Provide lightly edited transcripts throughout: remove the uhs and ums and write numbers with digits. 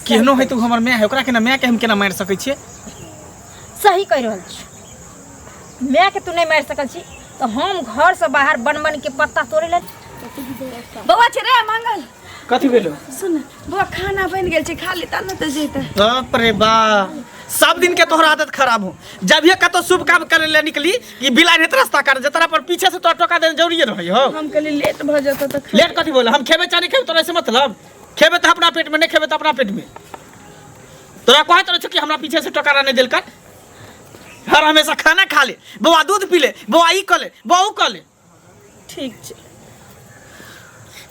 केहनो है तू हमर माय है ओकरा केना माय के हम केना मार सकै छियै सही कह रहल छी माय के तू नहीं मार सकल छी तो हम घर से बाहर बन के पत्ता तोड़े ले बउआ छै रे मंगल कथि भेलो सुन बउआ खाना बन गेल छै खा लेता न त जेते बाप रे बा सब दिन के तोहर आदत खराब हो जब ये कतो शुभ काम करे ले निकली कि बिलाइन हेत रास्ता कर जतरा पर पीछे से तो टोका देना जरूरी रही हो हम कल लेट भ जाता त लेट कथि बोले हम खेबे चाहे खेबे तोरा से मतलब खेबे तो अपना पेट में नहीं खेबे तो अपना पेट में तोरा कहत रह कि हमरा पीछे से टोका नहीं देल कर हर हमेशा खाना खा ले बउआ दूध पी ले बउआ ई कर ले बउआ ऊ कर ले ठीक छै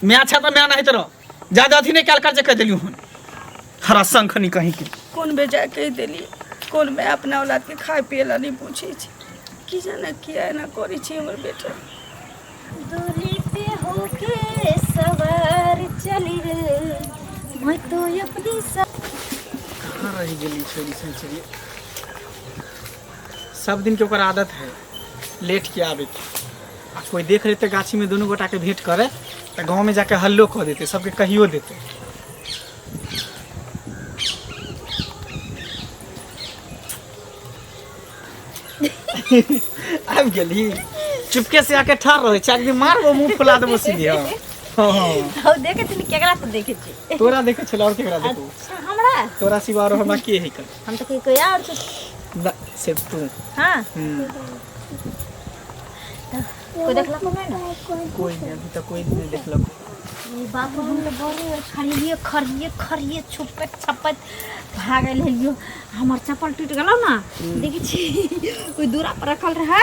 मैं अच्छा तो मैं नहीं तो ज्यादा अथी नहीं काल कर जे कह देलियो हन हरा संखनी कहीं के कोन बेजा कह देली कोन मैं अपना औलाद के खाए पिए ला नहीं पूछे छी की जाने किया ना करै छी हमर बेटा दूरी पे होके सवार चली रे मैं तो अपनी कहाँ रही गेली छोरी संचरी सब दिन के ऊपर आदत है लेट के आवे के आ कोई देख लेते गाछी में दोनों गोटा के भेंट करे तो गांव में जाके हल्लो कह देते सबके कहियो देते आब गेली चुपके से आके ठाड़ रहे छै आदमी मारबो मुंह फुला देबो सीधे हां हो देखे तनी केकरा तो देखे छी तोरा देखे छल और केकरा देखो अच्छा हमरा तोरा सिवा और हमरा के है कर हम तो कोई और सिर्फ तू हां कोई देखला को नहीं कोई नहीं अभी तक कोई नहीं देखला ये बाप हम तो बड़े खड़िए छुपत छपत भागल हेलियो हमर चप्पल टूट गेलो ना देखी छी कोई दूरा पर रखल रहा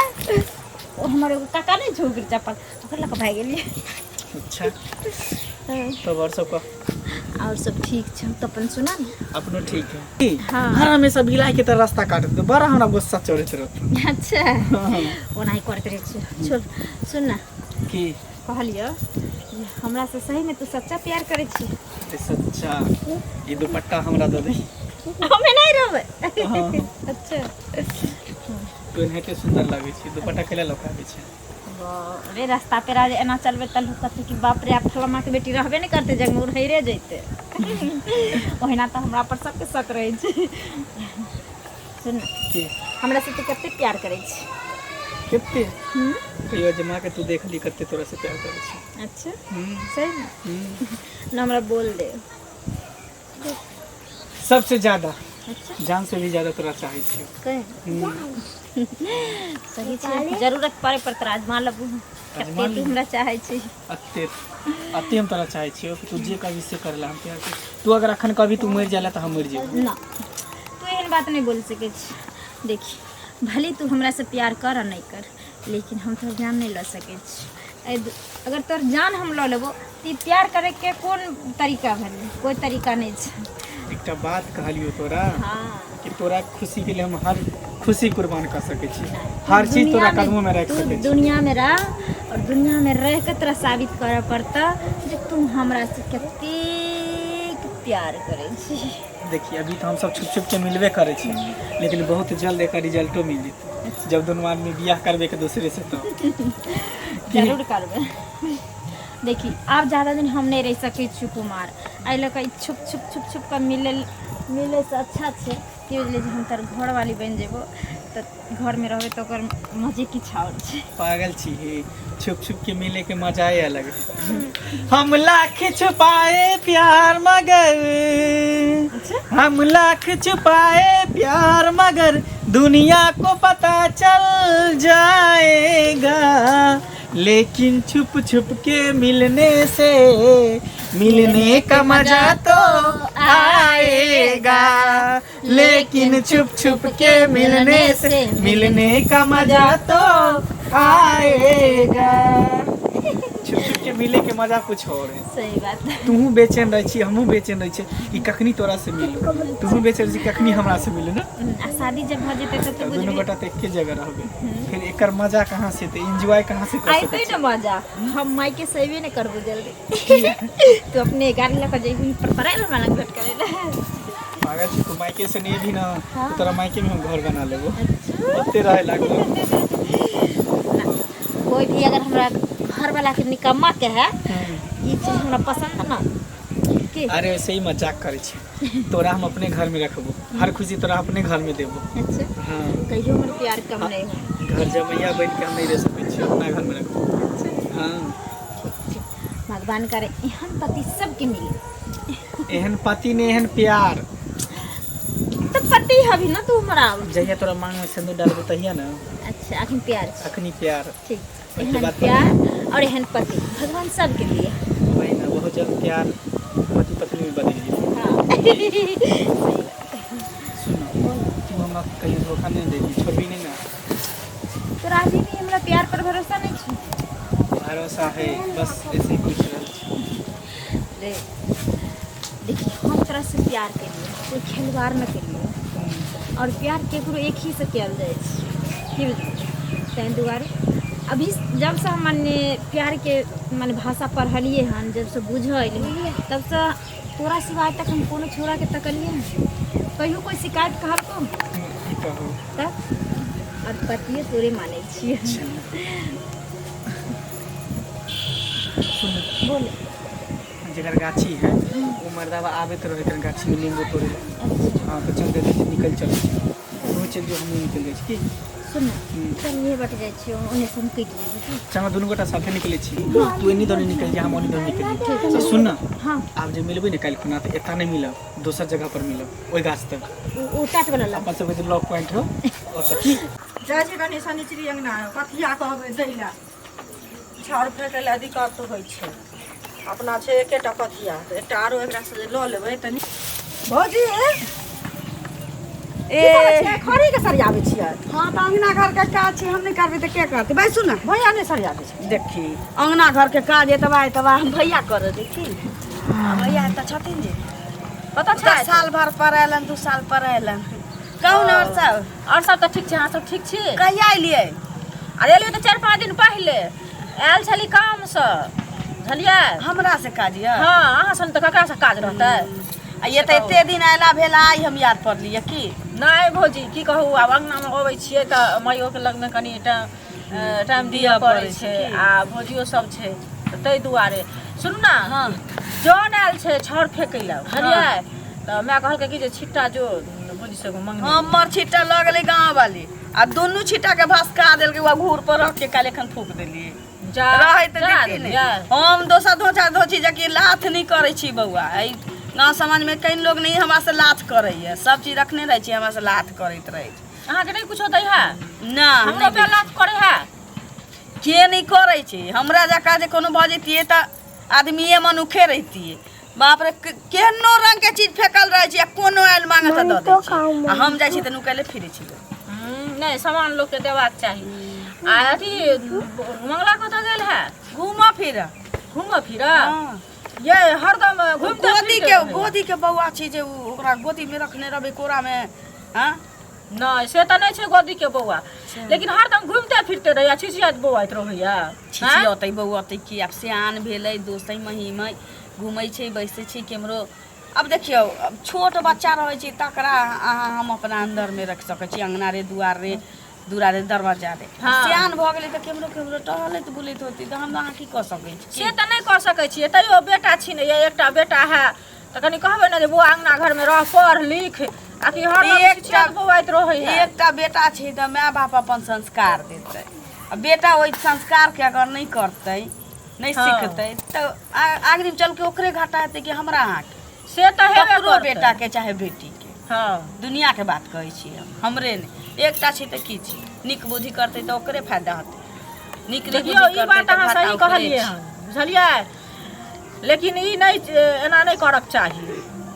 ओ हमर एगो काका नहीं झोक चप्पल ओकर लक भाग गेलिए अच्छा तो वर्षों का और सब ठीक छ तो अपन सुना ना अपनो ठीक है हां हर हमेशा बिलाई के तरह रास्ता काटत दे बड़ा हमरा गुस्सा चढ़त रहत अच्छा ओ नहीं करते रे छोड़ सुन ना की कहलियो हमरा से सही में तू सच्चा प्यार करे छी ते सच्चा ये दुपट्टा हमरा दे दे हमें नहीं रहबे अच्छा तो हेते सुंदर लागे छी दुपट्टा केला लौकाबे छै रे रास्ता पे राज एना चलबे तल कहते कि बाप रे आप फलमा के बेटी रहबे नहीं करते जग में उड़े जैते ओहिना तो हमरा पर सबके शक रहे छै सुन हमरा से तू कते प्यार करे छी कितने कहियो जमा के तू देख ली कते तोरा से प्यार करे छी अच्छा सही ना हमरा बोल दे सबसे ज्यादा अच्छा जान से भी ज्यादा तोरा चाहे छी कहे सही छै जरूरत पड़े पर तोरा आजमा लेबू कते तू हमरा चाहे छी अते हम तोरा चाहे छी कि तू जे कभी से करला हम प्यार तू अगर अखन कभी तू मर जाला त हम मर जेबो ना तू एहन बात नहीं बोल सके छी देखी भले तू हमरा से प्यार कर नहीं कर लेकिन हम तोर जान नहीं ल सके छी अगर तोर जान हम ल लेबो ती प्यार करे के कौन तरीका भले कोई तरीका नहीं छै एकटा बात कहलियो तोरा हां कि तोरा खुशी के लिए हम हर खुशी कुर्बान कर सके छी हर चीज तोरा कदमों में रख सके छी दुनिया में रह और दुनिया में रह के तोरा साबित करे पड़ता जे तू हमरा से कते प्यार करे छी देखिए अभी तो हम सब छुप छुप के मिलवे करे छी लेकिन बहुत जल्द एक रिजल्टो मिली जब दोनों आदमी बियाह करबे के दूसरे से तो जरूर करबे देखी अब ज़्यादा दिन हम नहीं रह सके छी कुमार आई लग छुप का मिले से अच्छा छे कि हम तार घर वाली बन जेबो तो घर में रहबे तो कर मजे की छावर छे पागल छी छुप छुप के मिले के मजा ही अलग है हम लाख छुपाए प्यार मगर हम लाख छुपाए प्यार मगर दुनिया को पता चल जाएगा लेकिन छुप छुप के मिलने से मिलने का मजा तो आएगा लेकिन छुप छुप के मिलने से मिलने का मजा तो आएगा छुप छुप के मिले के मजा कुछ और है सही बात तू बेचैन रही छी हमहू बेचैन रही छी कि कखनी तोरा से मिलू तू बेचैन रही कखनी हमरा से मिलू ना शादी जब हो जेते तो तू दोनों गोटा तो एक जगह रहबे फिर एकर मजा कहां से ते एंजॉय कहां से कर आइते ना मजा हम माई के सेवे ने करबो जल्दी तू अपने गाड़ी लेकर जेबी पर पराइल वाला भेट करेला पागल छी तू मायके से नहीं भी ना तोरा मायके में हम घर बना लेबो ओते रहे लागो कोई भी अगर हमरा घर वाला के निकम्मा के है ये चीज हमरा पसंद ना अरे सही मजाक करे छी तोरा हम अपने घर में रखबो, हर खुशी तोरा अपने घर में देबो। अच्छा हाँ कहियो हमर प्यार कम नहीं हो। घर जमैया बन के हम नहीं रह सकै छी, अपना घर में रखबो। हाँ भगवान करे एहन पति सबके मिले। एहन पति ने एहन प्यार। तो पति हभी ना तू हमरा। जहिया तोरा मांग में सिंदूर डालबो तहिया ना। अच्छा अखन प्यार छै। अखनी प्यार। ठीक उसके एहन बाद प्यार और एहन पति भगवान सबके लिए। वही ना, बहुत जल्द प्यार पति पत्नी में बदल जाए। हाँ सुनो तू हमरा कहीं धोखा नहीं देगी, छोड़बी नहीं ना। तो राजी भी हमरा प्यार पर भरोसा नहीं छै। भरोसा है, बस ऐसे ही खुश रह। रे देखिए हम तरह से प्यार के लिए कोई खिलवाड़ न करिए और प्यार केकरो एक ही से कयल जाइ छै की बुझलिए। ताहि दुआरे अभी जब से माने प्यार के माने भाषा पढ़लिए हन, जब से बुझल तब से तोरा सिवाय तक हम कोनो छोरा के तकलिए हन। कहियो कोई शिकायत कहल तो की कहू तब और पतिए तोरे माने छिए। सुन बोले जकर गाछी है वो मर्दावा आबे तो रहे गाछी में नींबू तोड़े। हाँ तो चल देते निकल चल वो चल जो हम निकल जाए की। सुन चल ये बट जाइ छियो ओने से हम कटि जेबै। चल दुनू गोटा साथे निकले छी, तू एनी दोनी निकल जा, हम ओनी दोनी निकल जा। सुन ना हाँ आप जे मिलबे ने काल खुना तो एता नहीं मिलब, दोसर जगह पर मिलब ओई गाछ तक। ओ टाट वाला ला अपन सब के लॉक पॉइंट हो और तक की जाजी बनी शनिचरी अंगना कथिया कहबै दैला छाड़ फेंकै दिक्कत होइ छै। अपना छै एकेटा कथिया, एकटा आरो एकरा से लऽ लेबै तनी। भौजी ए खरी के सरियाबै छियै। हाँ तऽ अंगना घर के काज छै, हम नहीं करबै तऽ के करतै। भाई सुन भैया नहीं सरियाबै छै। देखी अंगना घर के काज एतबा हम भैया कर देखी। भैया तऽ छथिन जे पता छै साल भर पर अयलन, 2 साल पर अयलन। कहू ने और सब तऽ ठीक छै। अहाँ सब ठीक छी? कहिया एलियै? अरे एलियै तऽ 4-5 दिन पहिले आयल छली काम से, बुझलियै। हमरा से काज यऽ? हाँ अहाँ सन तऽ ककरा से काज रहतै। आ ये तऽ एते दिन अयला भेला आई हम याद पड़लियै की? नहीं भौजी की कहू, आब अंगना में अबै छियै तऽ माइयो के लग में कनी टाइम दिअ पड़ै छै आ भौजियो सब छै तऽ ताहि दुआरे। सुनू ना हाँ जौन आयल छै छाड़ फेंकै लए, बुझलियै। तऽ माय कहलकै कि जे छिट्टा जो भौजी से मंगनी। हमर छिट्टा लऽ गेलै गाँव वाली आ दुनू छिट्टा के भसका देलकै, वो घूर पर रख के काल एखन फूक देलियै। रहै तऽ देखी ने हम दोसर धोचा धोची जकी लाथ नहीं करै छी बौआ। गाँव समाज में कई लोग नहीं हमरा से लाथ करैए, सब चीज रखने रहे छी, हमरा से लाथ करैत रहे। अहाँ के नहीं कुछ होतै है ना? हमरा पे लाथ करे है के नहीं करै छी। हमरा जका जे कोनो भऽ जैतियै तऽ आदमीए मनुखे रहितियै। बाप रे केहनो रंग के चीज फेकल रहे छी, कोनो आयल मांगे तऽ दऽ दै छी। आ हम जाइ छी तऽ नुकैले फिरै छी। नहीं सामान लोग के देबाक चाही। आ अथी मंगला कतऽ गेल है? घूमऽ फिरऽ ये हरदम गोदी के बौआ छी जे ओकरा गोदी में रखने रहबै कोरा में। हाँ नहीं से तऽ नहीं छै गोदी के बौआ, लेकिन हरदम घूमते फिरते रहैया, छिछियात बौआइत रहैया। छिछियातै बौआतै की आब सियान भेलै, दोस्तै महिमै घूमै छै बैसै छै केमरो। अब देखियो अब छोट बच्चा रहै छै तकरा अहाँ हम अपना अंदर में रख सकै छी, अंगना रे दुआर रे दरवाजा रे। सियान भऽ गेलै तऽ केमरो टहलैत बुलैत होती तऽ हम अहाँ की कऽ सकै छी? से तऽ नहीं कऽ सकै छियै। तैयो बेटा छी ने, एकटा बेटा है तऽ कनी कहबै ने जे बौआ अंगना घर में रह पढ़ लिख, आ कि हर बौआइत रहै है। एकटा बेटा छै तऽ माय बाप अपन संस्कार देतै। आ बेटा ओहि संस्कार के अगर नहीं करतै नहीं सीखतै तऽ आगे चल के ओकरे घाटा हेतै कि हमरा अहाँ के। से तऽ हेबे बेटा के चाहे बेटी के। हाँ दुनिया के बात कहै छी हमरे नहीं। एकटा छै तऽ की छी, नीक बुद्धि करतै तऽ ओकरे फायदा हेतै। नीक बुद्धि करतै तऽ अहाँ सही कहलियै हन, बुझलियै। लेकिन ई नहीं एना नहीं करक चाही।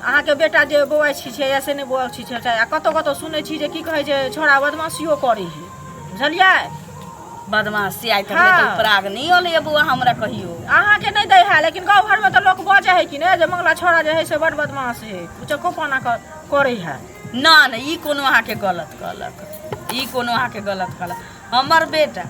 अहाँ के बेटा जे बौआ छी छै ऐसे नहीं बौआ छी छै। आ कतौ सुनै छी जे की कहै छै छोड़ा बदमाशियो करै है, बुझलियै। बदमाशी आइ तक तो प्राग नहीं होलै बौआ हमरा कहियो। अहाँ के नहीं दै है, लेकिन गाँव घर में तो लोग बजे है कि नहीं जे मंगला छोड़ा जे है से बड़ बदमाश है, चक्को पाना करे है। ना ना ई कोनो अहाँ के गलत कहलक, ई कोनो अहाँ के गलत कहलक। हमर बेटा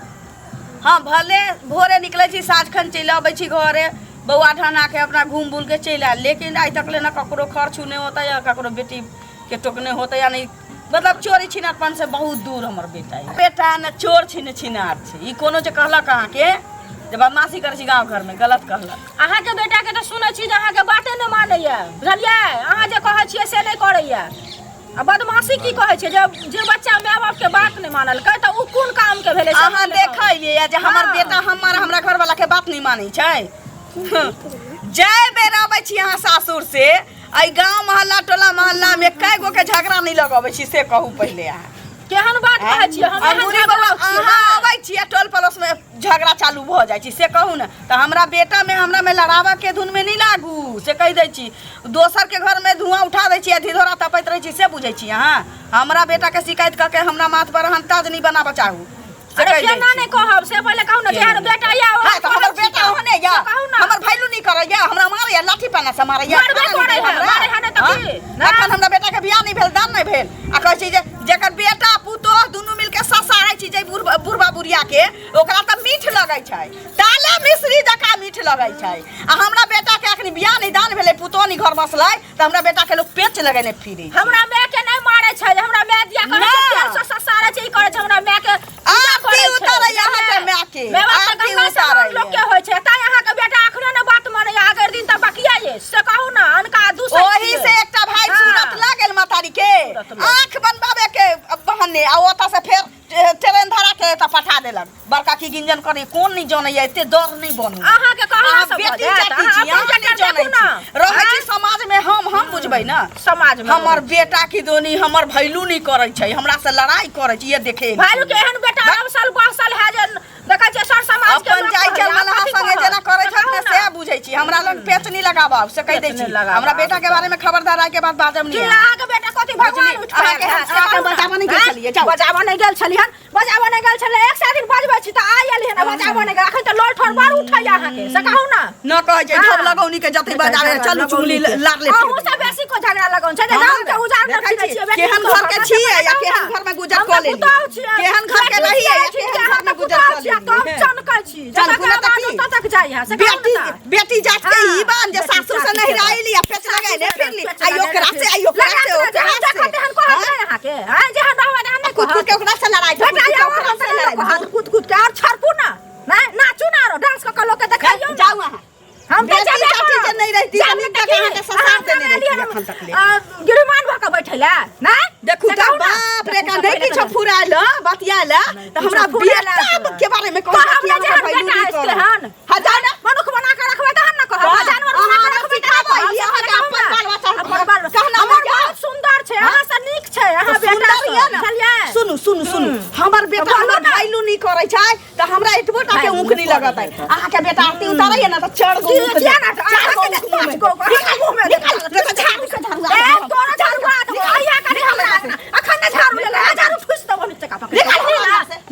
हाँ भले भोरे निकलै छी साँझ खन चलि अबै छी घरे, बौआ ढाना के अपना घूम बुल के चलि आयल। लेकिन आइ तक ले ना ककरो खर्च नहीं होता या ककरो बेटी के टोकने होता या नहीं, मतलब चोरी छिनारपन से बहुत दूर हमर बेटा है। बेटा न चोर छिनार छै, ई कोनो जे कहलक अहाँ के जब बदमाशी करै छी गांव घर में गलत कहलक। अहाँ के बेटा के तो सुनै छी जे अहाँ के बाते नै मानैया बुझलियै अहाँ जे कहै छियै से नै करैया आ बदमाशी की कहै छै जे बच्चा माय बाप के बात नै मानल कै त उ कोन काम के भेलै अहाँ देखलियै जे हमर बेटा हमरा घर वाला के बात नहीं मानै छै। जय बेर आबै छी अहाँ सासुर से आई गांव मोहल्ला टोला मोहल्ला में कै गो के झगड़ा नहीं लगाबै छी से कहू पहले अहाँ केहन बात कहै छियै हम बुढ़ी बाबा अहाँ आबै छियै टोल पड़ोस में झगड़ा चालू भ जाइ छी से कहू न त हमरा बेटा में हमरा में लड़ावा के धुन में नहीं लागू से कह दै छी। दोसर के घर में धुआं उठा दै छी धिधोरा तपैत रहै छी से बुझै छी अहाँ। हमरा बेटा के शिकायत क के हमरा माथ पर हंताज नहीं बनाबा चाहू से अरे केना नै कहब से पहिले कहू न जे बेटा या त हमर बेटा होने या हमर भैलू नहीं करैया हमरा मारैया लाठी पाना से मारैया मारे हने त की अखन हमरा बेटा के बियाह नहीं भेल दान नहीं भेल आ कहै छी जे जेकर बेटा पुतो दुनू मिल के ससारै छी जे बुढ़बा बुढ़िया के ओकरा त मीठ लगै छै ताले मिश्री जका मीठ लगै छै आ हमरा बेटा के अखनी बियाह नहीं दान भेलै पुतो नहीं घर बसलै त हमरा बेटा के लोग पेच लगेने फिरी। हमरा माय के नै मारै छै हमरा माय दिया करे छै तेल से ससारै छै ई करे छै हमरा माय के आरती उतारै अहाँ के माय के आरती उतारै लोग के होय छै ताई अहाँ के बेटा अखने न बात मानै अगर दिन त बकिया ये से कहू न अनका दूसरा ओही से एकटा भाई सूरत लागल मातारी के आंख बनबाबे के बहने आ ओता से फिर ट्रेन धरा के त पठा देलक बड़का की गिंजन करे कोन नहीं जाने एते डर नहीं बनू अहाँ के कहला सब बेटी जाति छी अहाँ नहीं जाने रहै छी समाज में हम बुझबै न समाज में हमर बेटा की दोनी हमर भैलू नहीं करै छै हमरा से लड़ाई करै छै ये देखे भैलू के एहन बेटा अवसल बहसल है जे देखै छै सर समाज के अपन जाय चल मलहा संगे जेना करै छै न से बुझै छी हमरा लग पेच नहीं लगाबा से कह दै छी हमरा बेटा के बारे में खबरदार आके बात बाजम नहीं अहाँ के बेटा कथि भगवान उठ के बजाबा नहीं गेल छलिए जाओ बजाबा नहीं गेल छलिहन बजाबा नहीं गेल छले एक से दिन बजबै छी त आइ एलिहन बजाबा नहीं गेल अखन त लोल ठोर बार उठैया अहाँ के से कहू न कहै छै ढोल लगौनी के जति बजारे चलू चुगली लार ले अहू से बेसी को झगड़ा लगौन छै गांव के उजाड़ कर छी केहन घर के छियै या केहन घर में गुजर क लेली केहन घर के रहिए या केहन घर में गुजर क लेली तो चनकै छी चल गुना तक जाई है से बेटी जात के ई बान जे सासुर से नहीं आइली या पेच लगाइले फिरली आइयो करा से ओकरा से अहाँ के हां जे रहवा दे हम कुछ के ओकरा से लड़ाई कूद के और छरपू ना नाचू ना डांस क लोग के देखाइयो जाऊ वहां हम बेटा बेटी नहीं रहती हम कहां के ससार देने रहती अखन तक ले गिरमान भ के बैठला ना देखू त बाप रे का नहीं किछो फुराइल बतियाला त हमरा बेटा के बारे में कहू बेटा इसके हन हजार मनुख बना के रखबे तहन न कहब जानवर बना के रखबे तहन अहाँ के अपन बाल बच्चा अपन बाल कहना बहुत सुंदर छै अहाँ से नीक छै अहाँ बेटा चलिए सुनु हमर बेटा हमर भाईलू नहीं करै छै त हमरा एतबोटा के ऊँख नहीं लगत है अहाँ के बेटा आरती उतारै न त चढ़ गो किया ना पाँच गो मुंह में झाड़ू से झाड़ू ए तोरा झाड़ू आइया करे हमरा अखन न झाड़ू ले झाड़ू फुस दबो नीचे का पकड़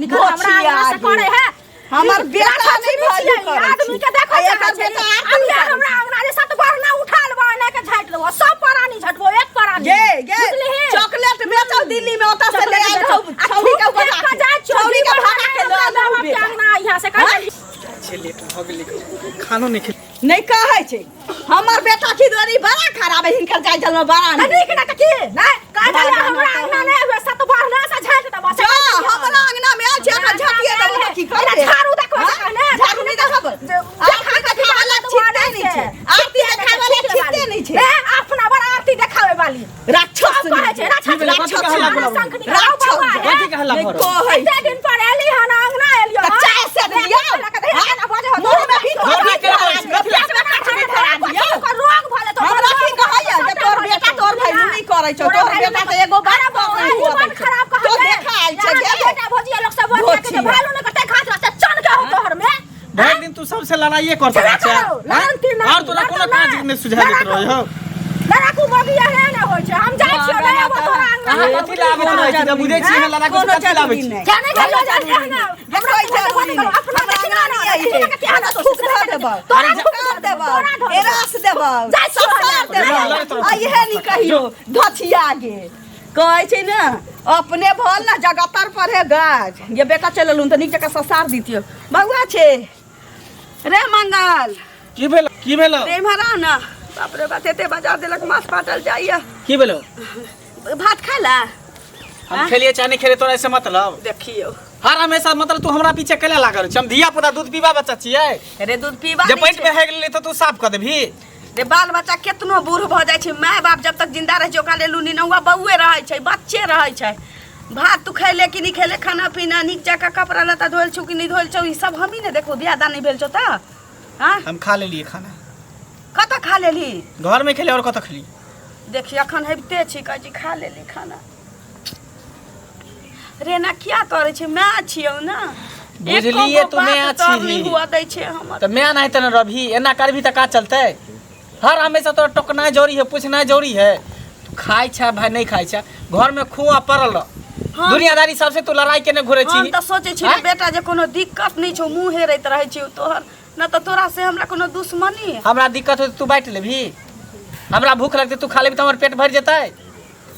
निकल हमरा से करे है हमर बेटा नहीं भाई आदमी के देखो बेटा अभी हमरा अंगना जे सत बार ना उठा लेबो ने के झाट लेबो सब परानी झटबो एक परानी गे चॉकलेट बेचो दिल्ली में ओता से ले आइल छौरी के ऊपर छौरी के भागा के ले अंगना यहां से कर लेट हो गेली खानो नहीं नहीं कहै छै हमर बेटा की दोरी बड़ा खराब है हिनकर जाय चलो बड़ा नहीं ना की नहीं का जा हमरा अंगना ने सत बार ना से झाट दबो जा हमरा अंगना में आ छै का झटिए दबो की करे झाड़ू देखो झाड़ू नहीं देखब आरती देखावे वाला छिटे नहीं छै आरती देखावे वाला छिटे नहीं छै ए अपना बड़ आरती देखावे वाली राक्षस कहै छै राक्षस कथि कहला भरो एते दिन पर एली हन अंगना एलियो चाय से दिया मुंह में भी रोग भले तो हमरा की कहैया जे तोर बेटा तोर भैलू नहीं करै छौ तोर बेटा त एगो बात मन खराब तो देखाइ छै बेटा भोजिया लोग सब बोल के भालू ने कते खात रहते चन के हो तोहर में भर दिन तू सबसे लड़ाइए करता है और तोरा कोनो काज में सुझा देत रहो हो लड़ाकू मगिया है ना होय छै हम जाय छियो ले आबो तोरा अंगना अहाँ कथि लाबे रहै छी जब बुझै छी लड़ाकू कथि लाबे छी जाने के लो जाने है हमरा अपना देखना नहीं आई है केहन तो खुश रह देबो तोरा कर देबो एरास देबो ससार देबो आ इहे नहीं कहियो धथिया गे कहै छै ना अपने भल ना जगतर पर है गाज ये बेटा चललुन त नीक जका ससार दितियो बउआ छे रे मंगल की भेलो रे भरा ना बाप रे बात एते बाजार देलक माछ पाटल जाइया की भेलो भात खाला हम खेलिए चाहे नहीं खेले तोरा ऐसे मतलब देखियो हर हमेशा मतलब तू हमरा पीछे केला लागल छ? हम धिया पुता दूध पीबा बच्चा छियै। रे दूध पीबा जे पेट में है गेलै त तू साफ कर देबही। रे बाल बच्चा केतनो बूढ़ भ जाइ छै, माय बाप जब तक जिंदा रहै छै ओकरा लेल निनौआ बउए रहै छै, बच्चे रहै छै। भात तू खैले कि नहीं खैले, खाना पीना नीक जका, कपड़ा लत्ता धोल छौ कि नहीं धोल छौ, ई सब हमही ने देखो। बियाह दान नहीं भेल छौ त हां हम खा लेलिए खाना। कत खा लेली? घर में खेले और कत खली? देखी अखन हबते छी कहै छी खा लेली खाना। रे ना क्या करे छै, मैं छियौ ना। बुझलिए तू मैं छी हुआ दै छै हमर। त मैं नहीं त रभी एना करभी त का चलते? हर हमेशा तो टोकना जरूरी है, पूछना जरूरी है। तू खाई छ भाई नहीं खाई छ, घर में खोआ पड़ल रह। दुनियादारी सबसे तू लड़ाई केने घुरे छी। हम त सोचे छी बेटा जे कोनो दिक्कत नहीं छौ, मुंह हेरैत रहै छी तोहर, न त तोरा से हमरा कोनो दुश्मनी है। हमरा दिक्कत हो तू बांट लेभी। हमरा भूख लगते तू खा लेबी त हमर पेट भर जेतै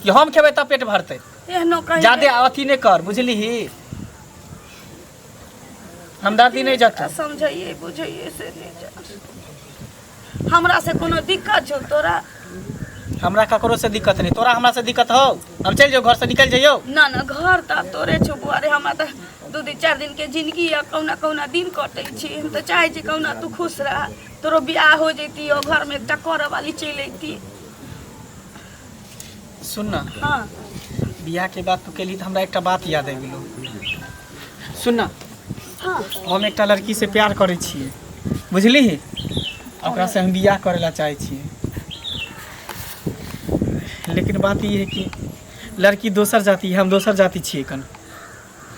कि हम खेबै त पेट भरतै? एहनो कहि ज्यादा अथी नहीं कर, बुझली ही? हमदर्दी नहीं जाता। समझाइए बुझाइए से नहीं जा। हमरा से कोनो दिक्कत छौ तोरा? हमरा ककरो से दिक्कत नहीं, तोरा हमरा से दिक्कत हो? हम चल जाओ घर से निकल जाइयो। ना ना घर त तोरे छौ बुआ रे, हमरा त 2-4 दिन के जिंदगी या कौना कौना दिन कटै छी। हम त चाहे छी कौना तू खुश रह, तोरो बियाह हो जैती और घर में एकटा कर वाली चल अइती। सुन ना, हां बियाह के बाद तू केली त हमरा एकटा बात याद आ गेलो। सुन ना, हां हम एकटा लड़की से प्यार करे छिए, बुझली? ओकरा से हम बियाह करेला चाहे छिए, लेकिन बात ये है कि लड़की दोसर जाति है, हम दोसर जाति छिए। कन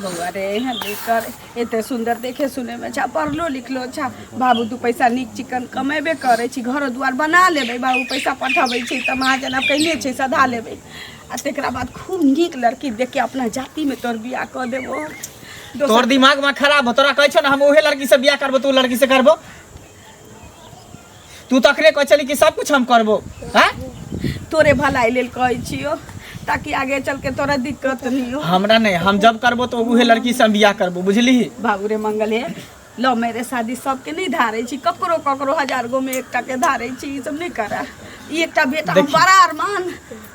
बउआ रे एहन नहीं कर, एते सुंदर देखे सुने में छा, पढ़लो लिखलो छा। बाबू तू पैसा नीक चिकन कमेबे करे छी, घर द्वार बना लेबे, बाबू पैसा पठाबै छै त महाजन कइले छै सधा लेबे। आ तेकरा बाद खूब नीक लड़की देख के अपना जाति में तोर बियाह कर देबो। तोर दिमाग में खराब हो, तोरा कहै छ ना हम ओहे लड़की से बियाह करबो, तू लड़की से करबो? तू तकरे कह चली कि सब कुछ हम करबो। हैं? तोरे भलाई लेल कहै छियो, ताकि आगे चल के तोरा दिक्कत नहीं हो। हमरा नहीं, हम जब करबो तो उहे लड़की से हम बियाह करबो, बुझली? बाबू रे मंगल है, लव मैरिज शादी सबके नहीं धारे छी, ककरो ककरो 1000 गो में एकटा के धारे छी, ई सब नहीं करा। ई एकटा बेटा हम बड़ा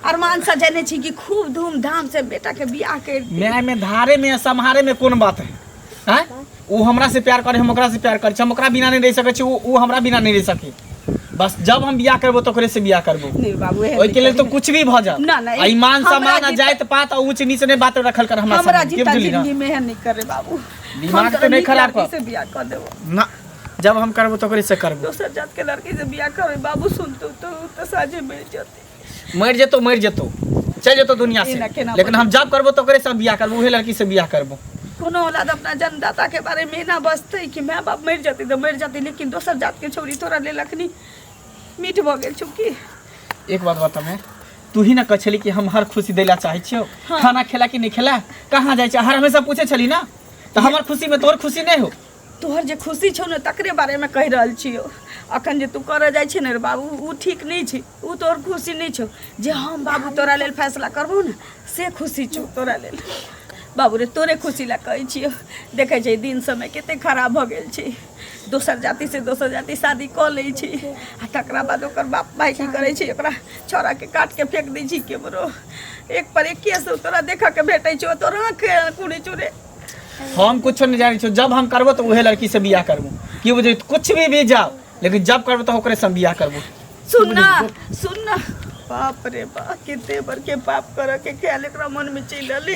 अरमान सजेने छी कि खूब धूमधाम से बेटा के बियाह के। मैं में धारे में सम्हारे में कौन बात है? हैं? वो हमरा से प्यार करे, हम ओकरा से प्यार करे, हम ओकरा बिना नहीं रह सके छी, वो हमरा बिना नहीं रह सके। बस जब हम बियाह करबो तो ओकरे से बियाह करबो। नहीं बाबू ओइ के लिए तो कुछ भी भ जा। ना ना ईमान सम्मान जात पात और ऊंच नीच ने बात रखल कर हमरा हमरा सामने। जीता जिंदगी में है नहीं करे बाबू। दिमाग तो नहीं खराब कर। से बियाह कर देबो ना, जब हम करबो तो ओकरे से करबो। दोसर जात के लड़की से बियाह करे बाबू, सुनतो तो साजे मिल जते। मर जेतो चल जेतो दुनिया से, लेकिन हम जब करबो तो ओकरे से बियाह करबो, उहे लड़की से बियाह करबो। कोनो औलाद अपना जन्मदाता के बारे में ना बसते कि माँ बाप मर जाती तो मर जाती, लेकिन दोसर जात के छोरी तोरा ले लखनी मीठ भ गेल चुकी। एक बात बता, मैं तू ही ना कह छली कि हम हर खुशी देला चाहे छियो। हाँ। खाना खेला कि नहीं खेला, कहाँ जाए छ, हर हमेशा पूछे छली ना। तो हमार खुशी में तोर खुशी नहीं हो? तोहर जे खुशी छौ ने तकरे बारे में कह रहल छियो। अखन जे तू कर जाय छी ने रे बाबू, ऊ ठीक नहीं छी, ऊ तोहर खुशी नहीं छौ। जे हम बाबू तोरा लेल फैसला करबो ना, से खुशी छौ तोरा लेल। बाबू रे तोरे खुशी ला कहै छियो। देखे छै दिन समय कते खराब भ गेल छै, दोसर जाति से दोसर जाति शादी क लै छी, आ तकरा बाद ओकर बाप भाई की करे छै, ओकरा छोरा के काट के फेंक दै छी केमरो। एक पर एक केस तोरा देखा के भेटै छौ, तोरा के कुड़ी चुरे। हम कुछ नहीं जानी छो, जब हम करबो तो उहे लड़की से बियाह करबो। कि बुझे कुछ भी जाओ, लेकिन जब करबो तो ओकरे से बियाह करबो। सुनना बाप रे बाप, कितने बर के पाप कर के ख्याल एकरा मन में चल ले।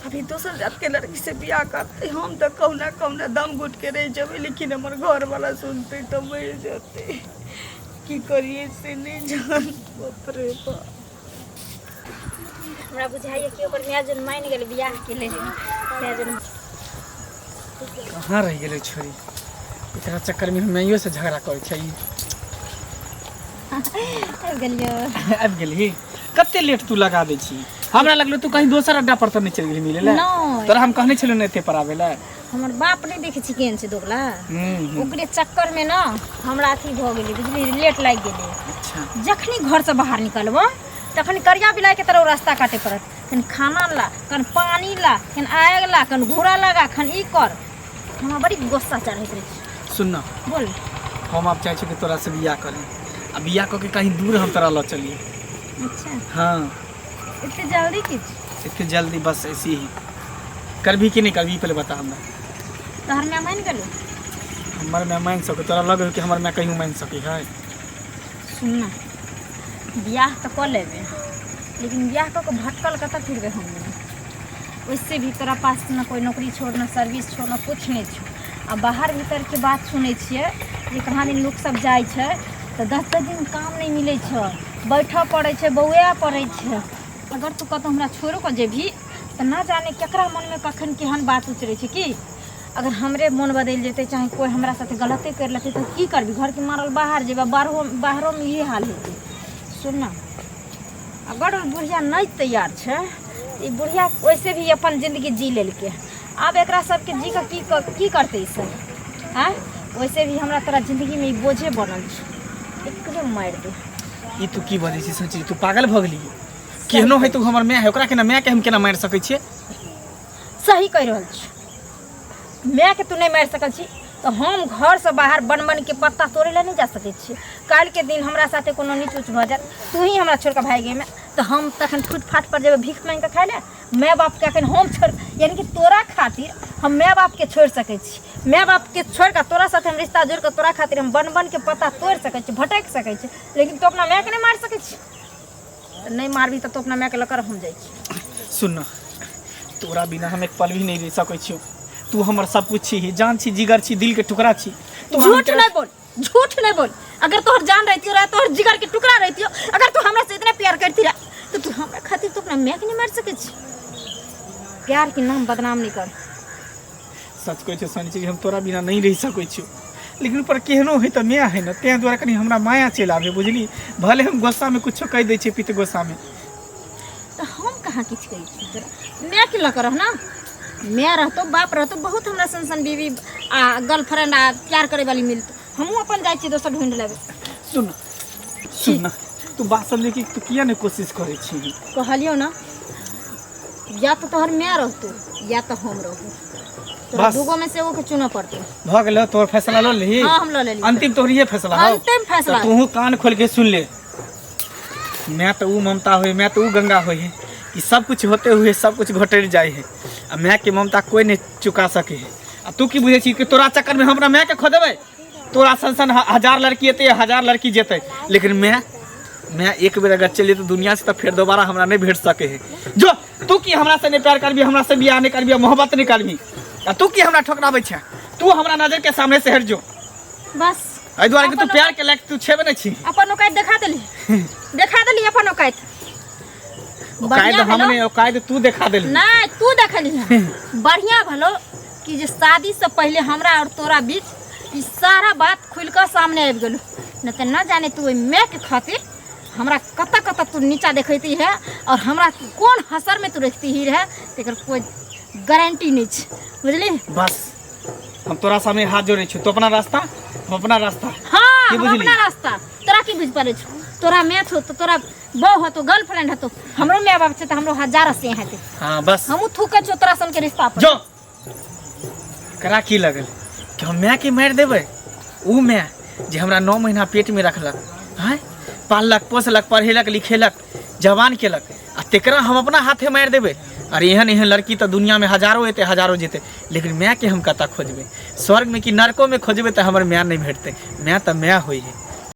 अभी दोसर जात के लड़की से बियाह करते, हम तो कौना कौना दम घुट के रह जाबे, लेकिन हमर घर वाला सुनते तो मर जाते। की करिए से नहीं जान। बाप रे बाप, हमरा बुझाइए कि ओकर म्याजन मान गेल बियाह के लेल। म्याजन कहाँ रह गेलै छोरी, एकरा चक्कर में मैयो से झगड़ा करे छै। आबि गेलियो। आबि गेली? कते लेट तू लगा दै छी? हमरा लगलो तू कहीं दोसर अड्डा पर तो नहीं चल गेली मिले ला। नहीं, तोरा हम कहने छलो नेते पर आवे ला। हमर बाप नहीं देखे छी केहन छै दोगला, ओकरे चक्कर में ना हमरा अथी भ गेलै, बुझली, लेट लाग गेलै। अच्छा, जखनी घर से बाहर निकलबो तखनी करिया बिलाई के तरह रास्ता काटे पड़त। कन खाना ला, कन पानी ला, कन आग ला, कन घूरा लगा, खन ई कर। हमरा बड़ी गुस्सा चढ़ैत रहे। सुन ना, बोल। हम अब चाहे छी कि तोरा से बियाह करी, आ बियाह क के कहीं दूर हम तोरा ल चलिए। अच्छा, हाँ, इतने जल्दी किछ? इतने जल्दी बस ऐसी ही। करबी कि नहीं करबी पहले बता हमरा। तोहर मैं मान गेलो हमर मैं मान सके तोरा लगे कि हमर मैं कहीं मान सके है। सुनना ब्याह तो कर लेबे लेकिन ब्याह कऽ के भटकल कतऽ फिरबे हम उससे भी तोरा पास ना कोई नौकरी छोड़ ना सर्विस छोड़ ना कुछ नहीं छो। आ बाहर भीतर के बात सुनै छियै जे कहाँ दिन लोग सब जाइ छै तो 10-10 दिन काम नहीं मिले छै, बैठऽ पड़ै छै, बौआ पड़ै छै। अगर तू कतौ हमरा छोड़ो के जेबही तो ना जाने केकरा मन में कखन केहन बात उतरै छै कि अगर हमरे मन बदल जेतै चाहे कोई हमरा साथे गलते कर लेतै तो की करबी? घर के मारल बाहर जेबा, बाहरों में ये हाल हेतै। सुन ना अगर बुढ़िया नहीं तैयार छै ई बुढ़िया वैसे भी अपन जिंदगी जी लेलकै, आब एकरा सबके जी के की करतै ई सब? हाँ वैसे भी हमरा तोरा जिंदगी में ई बोझे बनल छै, एकरे मार दे। ई तू की बजै छी? सोची तू पागल भ गेली? केहनो है तू हमर मैं है ओकरा केना मैं के हम केना मार सकै छियै? सही कह रहल छी, मैं के तू नहीं मार सकल छी तो हम घर से बाहर बन के पत्ता तोड़े ला नहीं जा सकै छी। काल के दिन हमरा साथे कोनो नीच उच भ जात तू ही हमरा छोड़ के भाग गए में तो हम तखन फुट फाट पर जेबे भीख मांग के खाए ले? माय बाप के अखन हम छोड़ यानी कि तोरा खातिर हम माय बाप के छोड़ सकै छी, माय बाप के छोड़ के तोरा साथे हम रिश्ता जोड़ के तोरा खातिर हम बन के पत्ता तोड़ सकै छी, भटक सकै छी, लेकिन तू अपना माय के नहीं मार सकै छी। तो नहीं मारबी तो तू अपना माय के लेकर हम जाइ छी। सुन ना तोरा बिना हम एक पल भी नहीं रह सकै छियो। तू हमर सब कुछ छी, जान छी, जिगर छी, दिल के टुकड़ा छी। झूठ नहीं बोल, झूठ नहीं बोल। अगर तोहर जान रहती हो तोहर जिगर के टुकड़ा रहती हो, अगर तू हमरा से इतना प्यार करती रहा तो तू हमरा खातिर तो अपना मैं के नहीं मार सके छी। प्यार के नाम बदनाम नहीं कर। सच कहै छै सनी छी हम तोरा बिना नहीं रह सकै छियो, लेकिन पर केहनो है तो मैं है ना ते द्वारा कनी हमरा माया चल आवे बुझली। भले हम गुस्सा में कुछ कह दै छी पित गुस्सा में तो हम कहाँ किछ कही छी तोरा? मैं के लकर ना मैं रहतो बाप रहतो बहुत हमरा संसन बीवी आ गर्लफ्रेंड आ प्यार करे वाली मिलतो, हमहू अपन जाइ छी दोसर ढूंढ लेबे। सुन सुन ना तू बात समझे कि तू किया ने कोशिश करे छी? कहलियो ना या तो तोहर मैं रहतो या तो हम रहतो, तोरा बस। दूगो में से एगो के चुना पड़तो। भ गेलो तोर फैसला ल ली? हाँ हम ल लेली। अंतिम तोहरी ये फैसला हो? अंतिम फैसला। तो तू कान खोल के सुन ले। मैं तो ऊ ममता होई, मैं तो ऊ गंगा होई है कि सब कुछ होते हुए सब कुछ घटल जाए है। आ मैं के ममता कोई नहीं चुका सके है। आ तू की बुझे छी कि तोरा चक्कर में हमरा मैं के खो देबै? तोरा संसन 1000 लड़की एते 1000 लड़की जेते, लेकिन मैं एक बेर अगर चली तो दुनिया से तो फिर दोबारा हमरा नहीं भेट सके है। जो तू की हमरा से नहीं प्यार करबी, हमरा से बियाह नहीं करबी, मोहब्बत नहीं करबी, आ तू की हमरा ठोकराबै छै? तू हमरा नजर के सामने से हट जो बस। एहि दुआरे कि तू प्यार के लायक तू छेबे नहीं छी। अपन औकात दिखा देली, दिखा देली अपन औकात। औकात हमने औकात तू दिखा देली। नहीं तू देखली ना बढ़िया भलो कि जे शादी से पहले हमरा और तोरा बीच ई सारा बात खुल कर सामने आबि गेलो, न तो न जाने तू मैं के खातिर हमरा कत तू नीचा देखती है और हमरा कौन हसर में तू रखती ही रहे तेकर कोई गारंटी नहीं छै, बुझली? बस हम तोरा सामने हाथ जोड़े छी, तो अपना रास्ता हम अपना रास्ता। हाँ की हम बुझली? अपना रास्ता। तोरा की बुझ पारे छो? तोरा मैथ हो तो तोरा बहू हो तो गर्लफ्रेंड हो तो हमरो माय बाप से तो हमरो 1000 से हेते। हाँ बस हमू थूके छो तोरा सन के रिश्ता पर। जो करा की लगल कि हम मैं के मार देबै? ऊ मैं जे हमरा 9 महीना पेट में रखलक, हैं पाललक पोसलक पढ़ेलक लिखेलक जवान केलक, आ तेकरा हम अपना हाथे मार देबै? अरे एहन एहन लड़की तो दुनिया में हजारों एते हजारों जेते, लेकिन मैं के हम कता खोजबै? स्वर्ग में कि नरकों में खोजबै तो हमर मैं नहीं भेटतै। मैं तो मैं होई है।